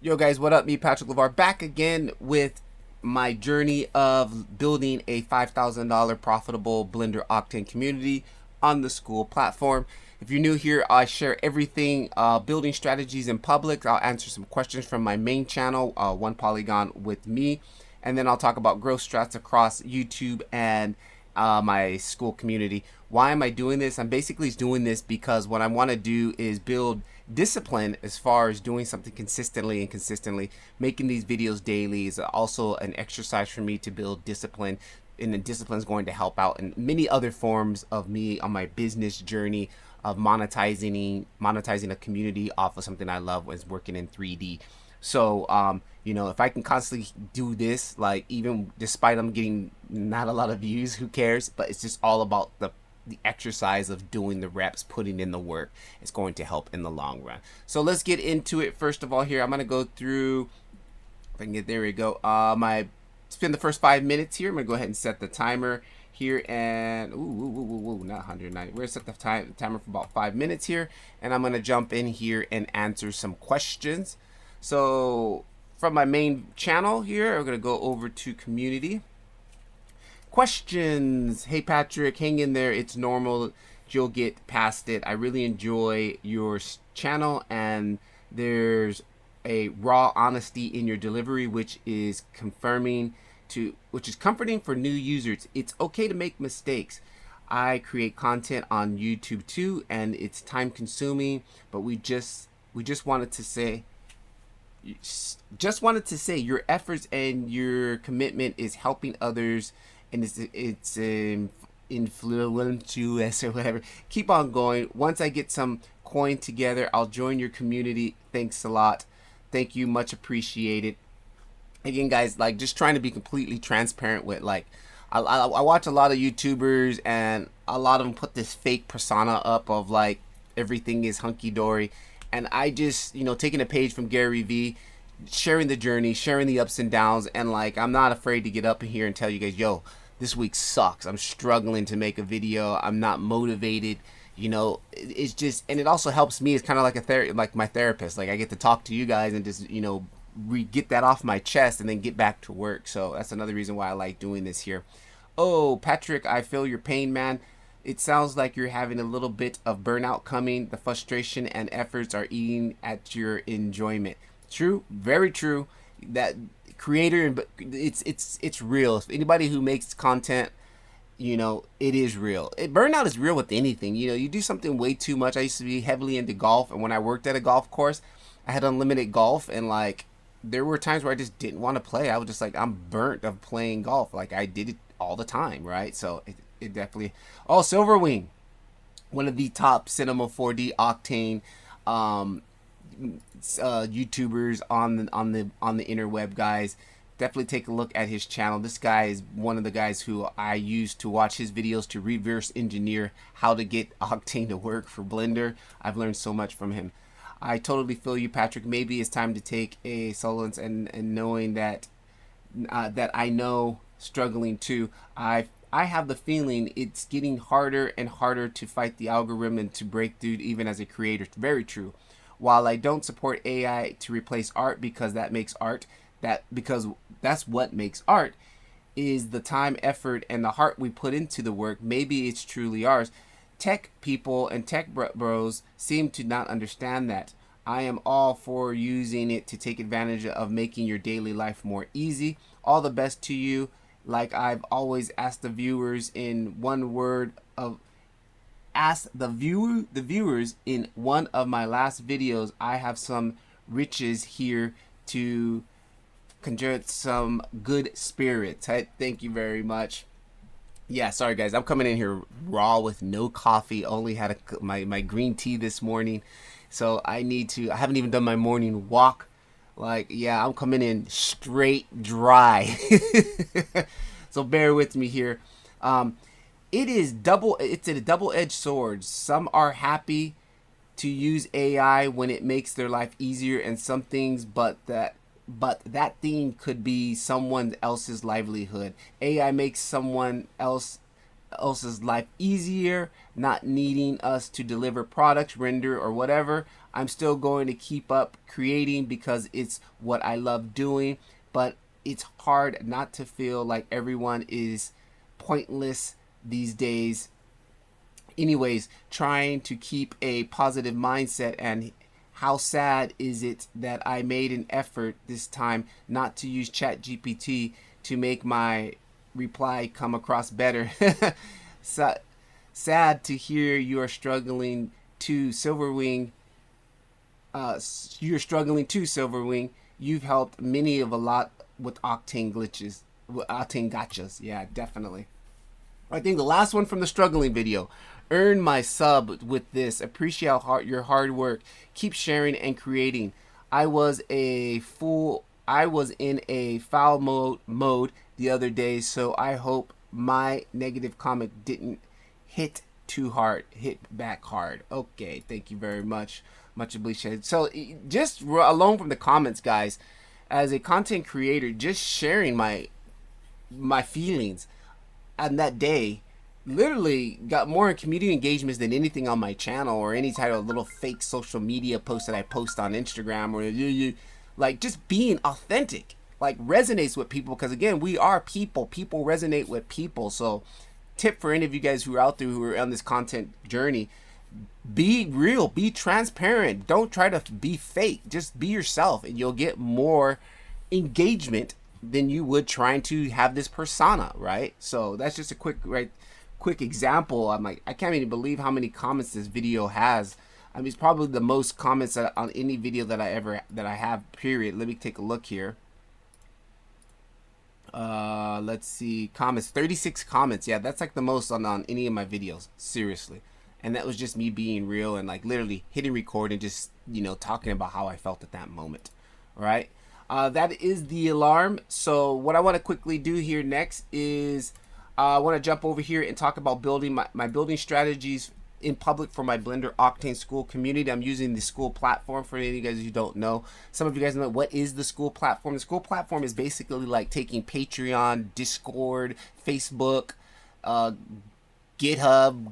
Yo guys, what up? Me, Patrick LeVar, back again with my journey of building a $5,000 profitable Blender Octane community on the Skool platform. If you're new here, I share everything building strategies in public. I'll answer some questions from my main channel, One Polygon with me, and then I'll talk about growth strats across YouTube and my Skool community. Why am I doing this? I'm basically doing this because what I want to do is build discipline as far as doing something consistently. Making these videos daily is also an exercise for me to build discipline, and the discipline is going to help out in many other forms of me on my business journey of monetizing a community off of something I love, was working in 3D. So if I can constantly do this, like, even despite I'm getting not a lot of views, who cares? But it's just all about the exercise of doing the reps, putting in the work. It's going to help in the long run. So let's get into it. First of all, here I'm gonna go through. If I can get, there we go. Spend the first 5 minutes here. I'm gonna go ahead and set the timer here, and not 190. We're gonna set the timer for about 5 minutes here, and I'm gonna jump in here and answer some questions. So from my main channel here, we're gonna go over to community questions. Hey Patrick, hang in there. It's normal. You'll get past it. I really enjoy your channel, and there's a raw honesty in your delivery, which is comforting for new users. It's okay to make mistakes. I create content on YouTube too, and it's time consuming, but we just wanted to say your efforts and your commitment is helping others, and it's influential or whatever. Keep on going. Once I get some coin together, I'll join your community. Thanks a lot. Thank you, much appreciated. Again, guys, like, just trying to be completely transparent with, like, I watch a lot of YouTubers, and a lot of them put this fake persona up of, like, everything is hunky-dory. And I just, taking a page from Gary Vee, sharing the journey, sharing the ups and downs, and, like, I'm not afraid to get up in here and tell you guys, yo, this week sucks. I'm struggling to make a video. I'm not motivated. It's just, and it also helps me. It's kind of like my therapist. Like, I get to talk to you guys and just, get that off my chest and then get back to work. So that's another reason why I like doing this here. Oh, Patrick, I feel your pain, man. It sounds like you're having a little bit of burnout coming. The frustration and efforts are eating at your enjoyment. True, very true. That creator, it's real. Anybody who makes content, it is real. Burnout is real with anything. You do something way too much. I used to be heavily into golf, and when I worked at a golf course, I had unlimited golf, and, like, there were times where I just didn't want to play. I was just like, I'm burnt of playing golf. Like, I did it all the time, right? So it definitely. Oh, Silverwing, one of the top Cinema 4D Octane YouTubers on the interweb, guys. Definitely take a look at his channel. This guy is one of the guys who I use to watch his videos to reverse engineer how to get Octane to work for Blender. I've learned so much from him. I totally feel you, Patrick. Maybe it's time to take a solace and knowing that I know struggling too. I have the feeling it's getting harder and harder to fight the algorithm and to break through, even as a creator. It's very true. While I don't support AI to replace art because that's what makes art, is the time, effort, and the heart we put into the work. Maybe it's truly ours. Tech people and tech bros seem to not understand that. I am all for using it to take advantage of making your daily life more easy. All the best to you. Like I've always asked the viewers in one word of the viewers in one of my last videos, I have some riches here to conjure some good spirits. Thank you very much. Yeah, sorry guys, I'm coming in here raw with no coffee. Only had my green tea this morning, so I haven't even done my morning walk. Like, yeah, I'm coming in straight dry. So bear with me here. It's a double-edged sword. Some are happy to use AI when it makes their life easier and some things, but that thing could be someone else's livelihood. AI makes someone else else's life easier, not needing us to deliver products, render, or whatever. I'm still going to keep up creating because it's what I love doing, but it's hard not to feel like everyone is pointless these days. Anyways, trying to keep a positive mindset, and how sad is it that I made an effort this time not to use ChatGPT to make my reply come across better. Sad to hear you are struggling to Silverwing. You're struggling too, Silverwing. You've helped many of a lot with Octane glitches, Octane gotchas. Yeah, definitely. I think the last one from the struggling video. Earn my sub with this. Appreciate your hard work. Keep sharing and creating. I was in a foul mode the other day, so I hope my negative comment didn't hit too hard, hit back hard. Okay, thank you very much. Much appreciated. So just alone from the comments, guys, as a content creator, just sharing my feelings on that day literally got more community engagements than anything on my channel or any type of little fake social media post that I post on Instagram, or like just being authentic like resonates with people, because again, we are people resonate with people. So tip for any of you guys who are out there who are on this content journey: be real, be transparent, don't try to be fake, just be yourself, and you'll get more engagement than you would trying to have this persona, right? So that's just a quick example. I'm like, I can't even believe how many comments this video has. I mean, it's probably the most comments on any video that I have, period. Let me take a look here. Let's see, comments, 36 comments. Yeah, that's like the most on any of my videos, seriously. And that was just me being real and like literally hitting record and just, you know, talking about how I felt at that moment, right? That is the alarm. So what I want to quickly do here next is I want to jump over here and talk about building my building strategies in public for my Blender Octane School community. I'm using the Skool platform. For any of you guys who don't know, some of you guys know, what is the Skool platform? The Skool platform is basically like taking Patreon, Discord, Facebook, GitHub,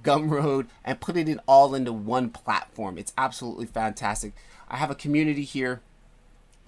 Gumroad, and putting it all into one platform. It's absolutely fantastic. I have a community here.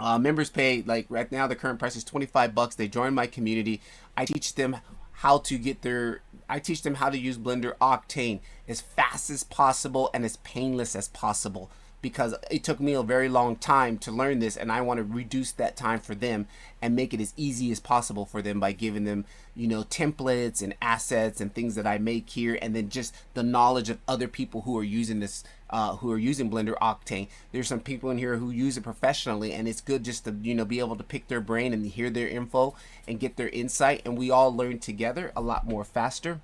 Members pay, like right now the current price is $25. They join my community. I teach them how to use Blender Octane as fast as possible and as painless as possible, because it took me a very long time to learn this, and I want to reduce that time for them and make it as easy as possible for them by giving them, you know, templates and assets and things that I make here, and then just the knowledge of other people who are using this, who are using Blender Octane. There's some people in here who use it professionally, and it's good just to, you know, be able to pick their brain and hear their info and get their insight, and we all learn together a lot more faster.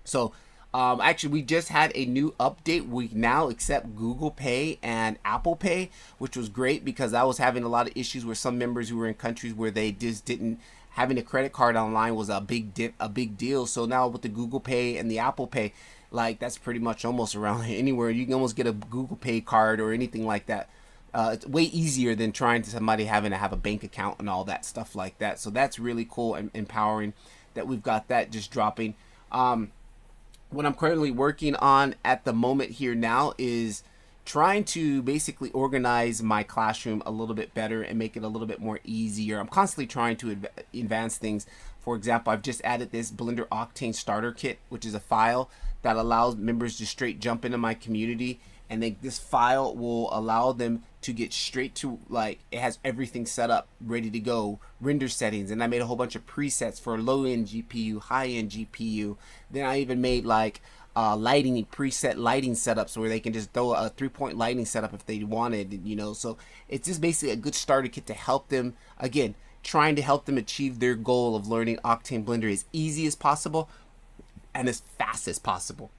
So actually, we just had a new update. We now accept Google Pay and Apple Pay, which was great because I was having a lot of issues with some members who were in countries where they just didn't, having a credit card online was a big deal. So now with the Google Pay and the Apple Pay, like that's pretty much almost around anywhere. You can almost get a Google Pay card or anything like that. It's way easier than trying to somebody having to have a bank account and all that stuff like that. So that's really cool and empowering that we've got that just dropping. What I'm currently working on at the moment here now is trying to basically organize my classroom a little bit better and make it a little bit more easier. I'm constantly trying to advance things. For example, I've just added this Blender Octane starter kit, which is a file that allows members to straight jump into my community, and then this file will allow them to get straight to, like, it has everything set up ready to go, render settings, and I made a whole bunch of presets for low-end GPU, high-end GPU. Then I even made like lighting setups where they can just throw a 3-point lighting setup if they wanted, you know. So it's just basically a good starter kit to help them, again, trying to help them achieve their goal of learning Octane Blender as easy as possible and as fast as possible.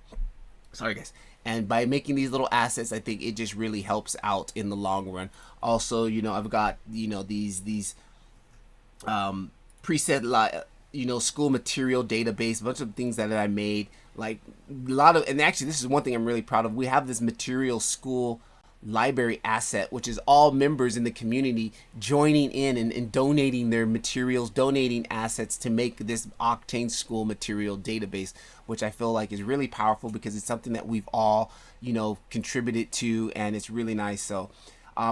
Sorry guys. And by making these little assets, I think it just really helps out in the long run. Also, you know, I've got, you know, these preset, you know, school material database, a bunch of things that I made, like a lot of, and actually this is one thing I'm really proud of. We have this material school library asset, which is all members in the community joining in and donating their materials, donating assets to make this Octane School material database, which I feel like is really powerful because it's something that we've all, contributed to, and it's really nice. So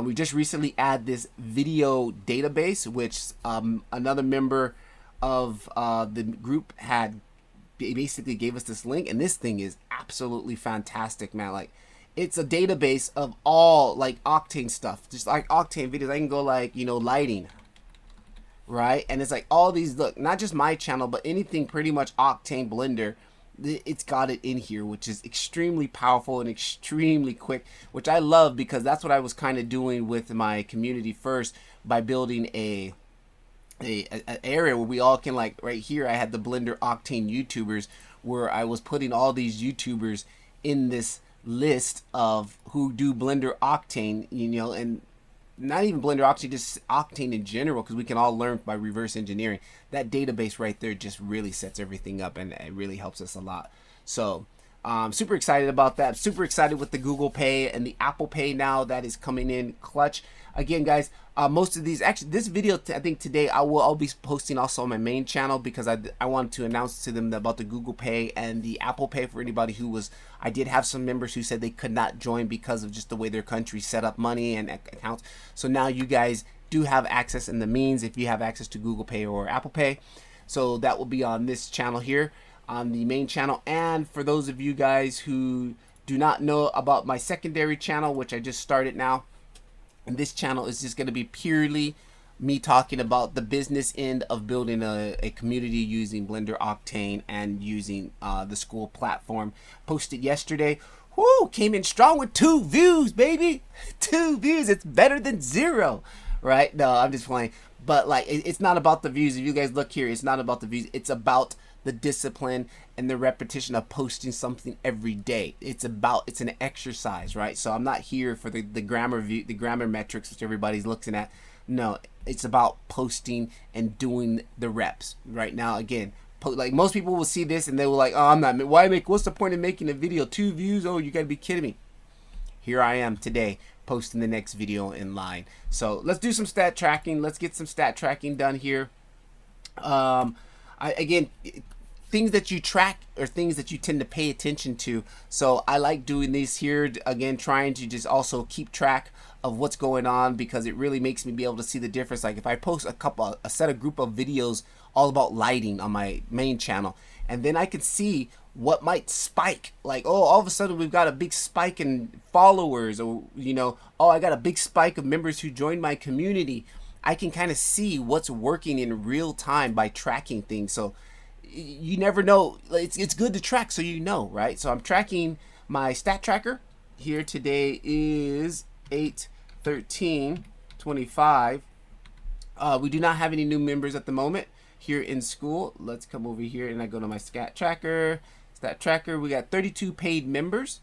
we just recently added this video database, which another member of the group had basically gave us this link, and this thing is absolutely fantastic, man. Like, it's a database of all like Octane stuff, just like Octane videos. I can go like, lighting, right? And it's like all these, look, not just my channel, but anything pretty much Octane Blender, it's got it in here, which is extremely powerful and extremely quick, which I love because that's what I was kind of doing with my community first by building a area where we all can, like right here, I had the Blender Octane YouTubers, where I was putting all these YouTubers in this list of who do Blender Octane, and not even Blender Octane, just Octane in general, because we can all learn by reverse engineering. That database right there just really sets everything up, and it really helps us a lot. So super excited about that. Super excited with the Google Pay and the Apple Pay now that is coming in clutch. Again, guys, most of these, actually this video, I think today I'll be posting also on my main channel, because I wanted to announce to them about the Google Pay and the Apple Pay for anybody who was, I did have some members who said they could not join because of just the way their country set up money and accounts. So now you guys do have access and the means if you have access to Google Pay or Apple Pay. So that will be on this channel here, on the main channel. And for those of you guys who do not know about my secondary channel, which I just started now, and this channel is just going to be purely me talking about the business end of building a community using Blender Octane and using the Skool platform. Posted yesterday. Whoo, came in strong with 2 views, baby. 2 views. It's better than 0, right? No, I'm just playing. But like, it's not about the views. If you guys look here, it's not about the views. It's about the discipline and the repetition of posting something every day. It's an exercise, right? So I'm not here for the grammar metrics which everybody's looking at. No, it's about posting and doing the reps. Right now, again, like most people will see this and they will like, oh, what's the point of making a video? 2 views? Oh, you gotta be kidding me. Here I am today posting the next video in line. So let's do some stat tracking. Let's get some stat tracking done here. Again, things that you track are things that you tend to pay attention to. So I like doing these here, again, trying to just also keep track of what's going on, because it really makes me be able to see the difference. Like if I post a group of videos all about lighting on my main channel, and then I can see what might spike, like, oh, all of a sudden we've got a big spike in followers, or oh, I got a big spike of members who joined my community. I can kind of see what's working in real time by tracking things. So you never know. It's good to track so you know, right? So I'm tracking my stat tracker here. Today is 8/13/25. We do not have any new members at the moment here in Skool. Let's come over here and I go to my stat tracker. We got 32 paid members.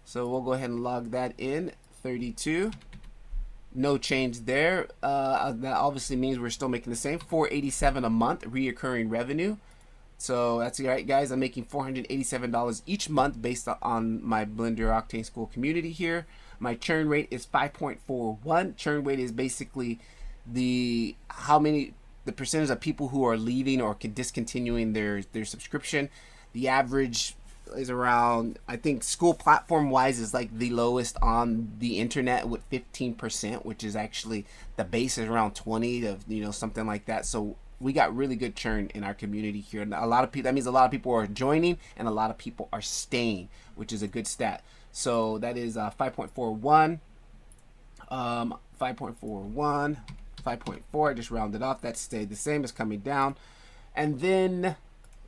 So we'll go ahead and log that in. 32. No change there. That obviously means we're still making the same. $487 a month reoccurring revenue. So that's right, guys. I'm making $487 each month based on my Blender Octane School community here. My churn rate is 5.41. Churn rate is basically the percentage of people who are leaving or discontinuing their subscription. The average is around, I think Skool platform wise is like the lowest on the internet with 15%, which is actually the base is around 20 to something like that. So we got really good churn in our community here. And a lot of people, that means a lot of people are joining and a lot of people are staying, which is a good stat. So that is 5.41, 5.41, 5.4. I just rounded off. That stayed the same. It's coming down. And then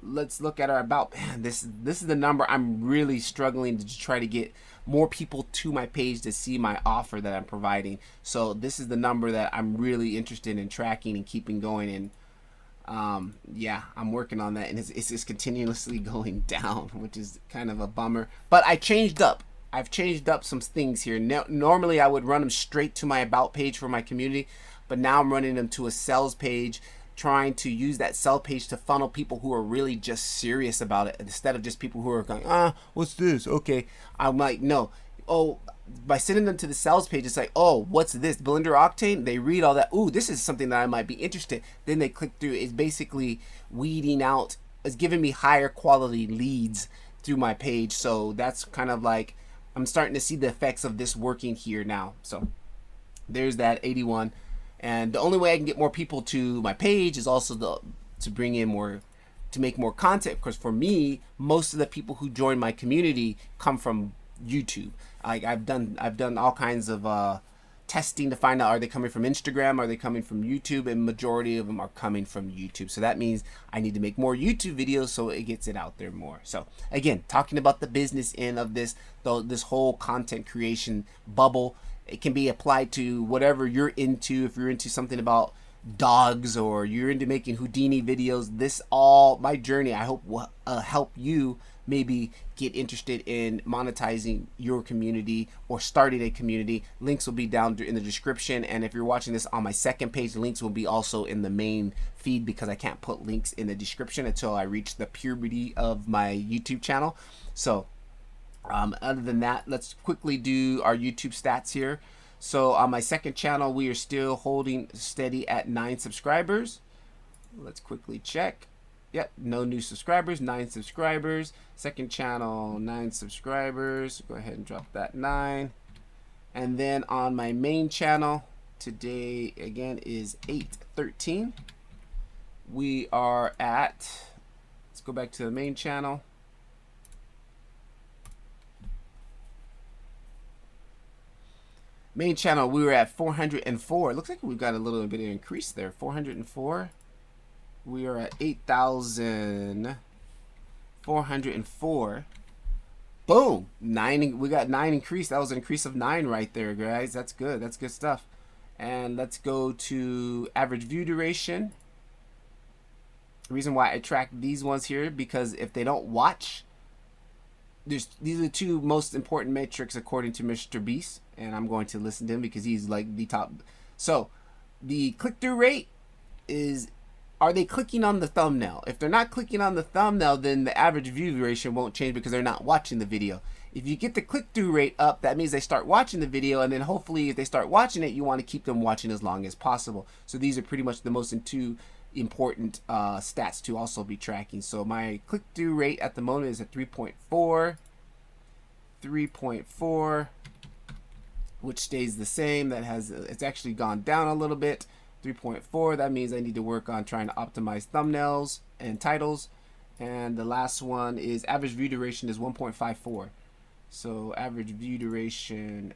let's look at our about. Man, this is the number I'm really struggling to try to get more people to my page to see my offer that I'm providing. So this is the number that I'm really interested in tracking and keeping going. And yeah, I'm working on that, and it's just continuously going down, which is kind of a bummer. But I've changed up some things here. Normally I would run them straight to my about page for my community, but now I'm running them to a sales page, trying to use that sell page to funnel people who are really just serious about it, instead of just people who are going, what's this? Okay. I'm like, no, oh, by sending them to the sales page, it's like, oh, what's this? Blender Octane? They read all that. Ooh, this is something that I might be interested. Then they click through. It's basically weeding out. It's giving me higher quality leads through my page. So that's kind of like, I'm starting to see the effects of this working here now. So there's that 81. And the only way I can get more people to my page is also to bring in more, to make more content. Because for me, most of the people who join my community come from YouTube. I've done all kinds of testing to find out, are they coming from Instagram, are they coming from YouTube, and majority of them are coming from YouTube. So that means I need to make more YouTube videos so it gets it out there more. So again, talking about the business end of this, though, this whole content creation bubble, it can be applied to whatever you're into. If you're into something about dogs, or you're into making Houdini videos, this all my journey, I hope, will help you maybe get interested in monetizing your community or starting a community. Links will be down in the description, and if you're watching this on my second page, links will be also in the main feed, because I can't put links in the description until I reach the puberty of my YouTube channel. So other than that, let's quickly do our YouTube stats here. So on my second channel, we are still holding steady at 9 subscribers. Let's quickly check. Yep, no new subscribers, 9 subscribers. Second channel, 9 subscribers. Go ahead and drop that 9. And then on my main channel, today again is 8/13. We are at, let's go back to the main channel. Main channel, we were at 404. It looks like we've got a little bit of increase there. 404. We are at 8,404. Boom! 9. We got 9 increase. That was an increase of 9 right there, guys. That's good. That's good stuff. And let's go to average view duration. The reason why I track these ones here, because if they don't watch, these are the 2 most important metrics according to Mr. Beast, and I'm going to listen to him because he's like the top. So the click-through rate is, are they clicking on the thumbnail? If they're not clicking on the thumbnail, then the average view duration won't change because they're not watching the video. If you get the click-through rate up, that means they start watching the video, and then hopefully if they start watching it, you want to keep them watching as long as possible. So these are pretty much the most important stats to also be tracking. So my click-through rate at the moment is at 3.4, which stays the same. That has, it's actually gone down a little bit. 3.4. That means I need to work on trying to optimize thumbnails and titles. And the last one is average view duration is 1.54. So average view duration,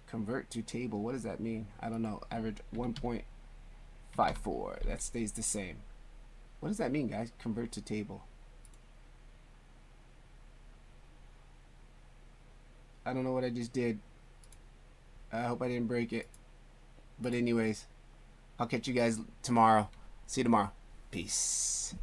convert to table. What does that mean? I don't know. Average 1.54. That stays the same. What does that mean, guys? Convert to table. I don't know what I just did. I hope I didn't break it. But anyways, I'll catch you guys tomorrow. See you tomorrow. Peace.